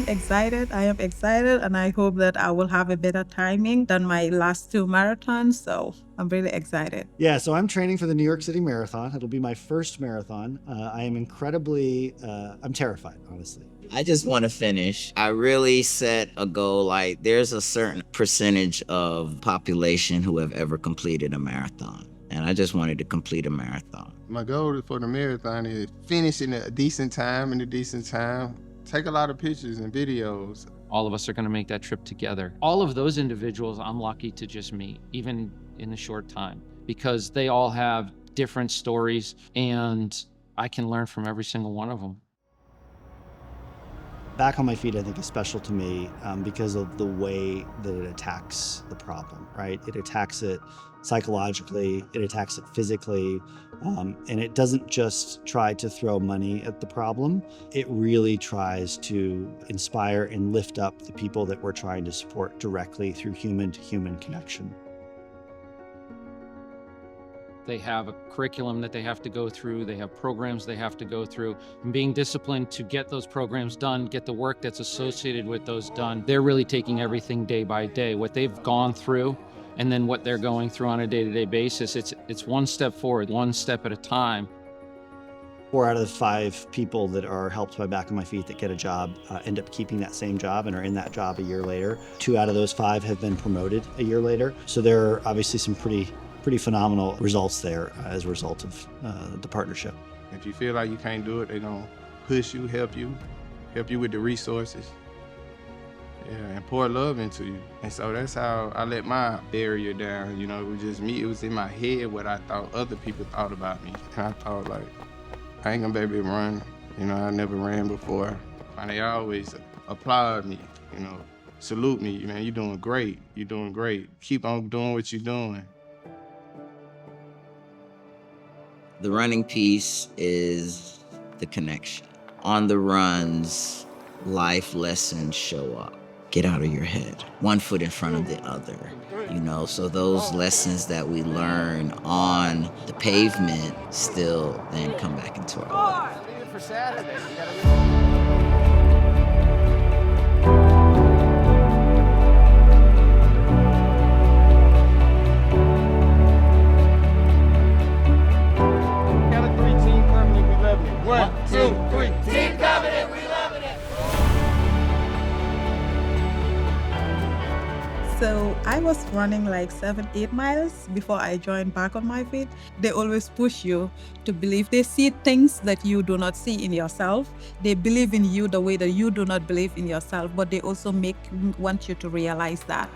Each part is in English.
excited. I am excited, and I hope that I will have a better timing than my last two marathons. So I'm really excited. Yeah, so I'm training for the New York City Marathon. It'll be my first marathon. I am I'm terrified, honestly. I just want to finish. I really set a goal like there's a certain percentage of population who have ever completed a marathon. And I just wanted to complete a marathon. My goal for the marathon is finish in a decent time, take a lot of pictures and videos. All of us are going to make that trip together. All of those individuals I'm lucky to just meet, even in the short time, because they all have different stories and I can learn from every single one of them. Back on My Feet, I think, is special to me because of the way that it attacks the problem, right? It attacks it psychologically, it attacks it physically, and it doesn't just try to throw money at the problem. It really tries to inspire and lift up the people that we're trying to support directly through human-to-human connection. They have a curriculum that they have to go through. They have programs they have to go through. And being disciplined to get those programs done, get the work that's associated with those done. They're really taking everything day by day. What they've gone through and then what they're going through on a day-to-day basis, it's one step forward, one step at a time. 4 out of the 5 people that are helped by Back on My Feet that get a job end up keeping that same job and are in that job a year later. 2 out of those 5 have been promoted a year later. So there are obviously some pretty phenomenal results there as a result of the partnership. If you feel like you can't do it, they don't push you, help you with the resources. Yeah, and pour love into you. And so that's how I let my barrier down. You know, it was just me. It was in my head what I thought other people thought about me. And I thought, like, I ain't gonna be able to run. You know, I never ran before. And they always applaud me, you know, salute me. Man, you're doing great. You're doing great. Keep on doing what you're doing. The running piece is the connection. On the runs, life lessons show up. Get out of your head. One foot in front of the other, you know? So those lessons that we learn on the pavement still then come back into our life. For Saturday. So I was running like 7-8 miles before I joined Back on My Feet. They always push you to believe. They see things that you do not see in yourself. They believe in you the way that you do not believe in yourself, but they also want you to realize that.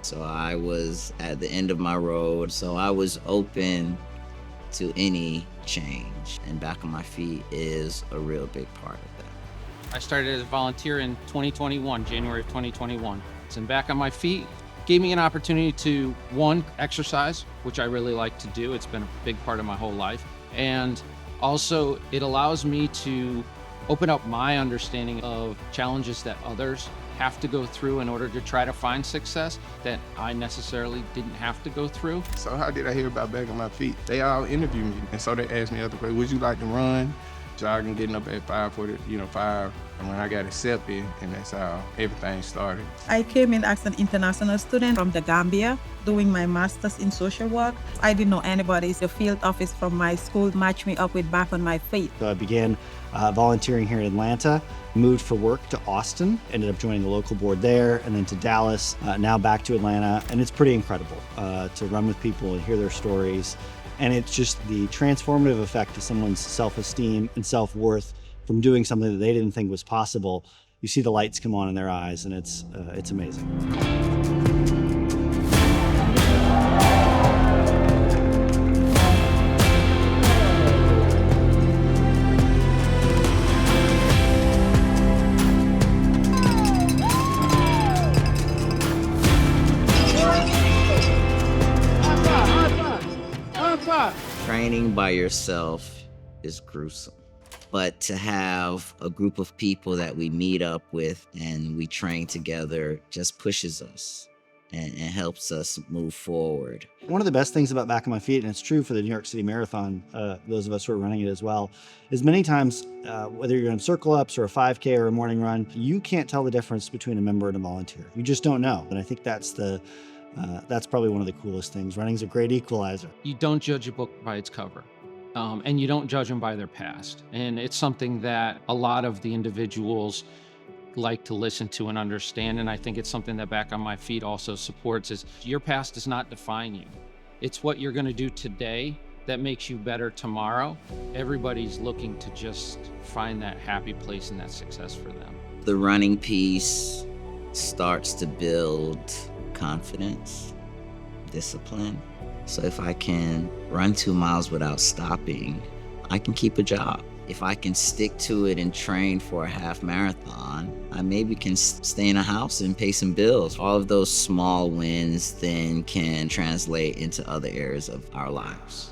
So I was at the end of my road, so I was open to any change, and Back on My Feet is a real big part of that. I started as a volunteer in 2021, January of 2021. And Back on My Feet gave me an opportunity to, one, exercise, which I really like to do. It's been a big part of my whole life. And also it allows me to open up my understanding of challenges that others have to go through in order to try to find success that I necessarily didn't have to go through. So how did I hear about Back on My Feet? They all interviewed me. And so they asked me other questions. Would you like to run? Jogging, getting up at 5:40, 5. And when I got accepted, and that's how everything started. I came in as an international student from the Gambia, doing my master's in social work. I didn't know anybody. The field office from my school matched me up with Back on My Feet. So I began volunteering here in Atlanta, moved for work to Austin, ended up joining the local board there, and then to Dallas, now back to Atlanta. And it's pretty incredible to run with people and hear their stories. And it's just the transformative effect to someone's self-esteem and self-worth from doing something that they didn't think was possible. You see the lights come on in their eyes, and it's amazing. Training by yourself is gruesome. But to have a group of people that we meet up with and we train together just pushes us. and helps us move forward. One of the best things about Back on My Feet, and it's true for the New York City Marathon, those of us who are running it as well, is many times, whether you're in circle ups or a 5K or a morning run, you can't tell the difference between a member and a volunteer. You just don't know. And I think that's probably one of the coolest things. Running's a great equalizer. You don't judge a book by its cover. And you don't judge them by their past. And it's something that a lot of the individuals like to listen to and understand. And I think it's something that Back on My Feet also supports is your past does not define you. It's what you're going to do today that makes you better tomorrow. Everybody's looking to just find that happy place and that success for them. The running piece starts to build confidence, discipline. So if I can run 2 miles without stopping, I can keep a job. If I can stick to it and train for a half marathon, I maybe can stay in a house and pay some bills. All of those small wins then can translate into other areas of our lives.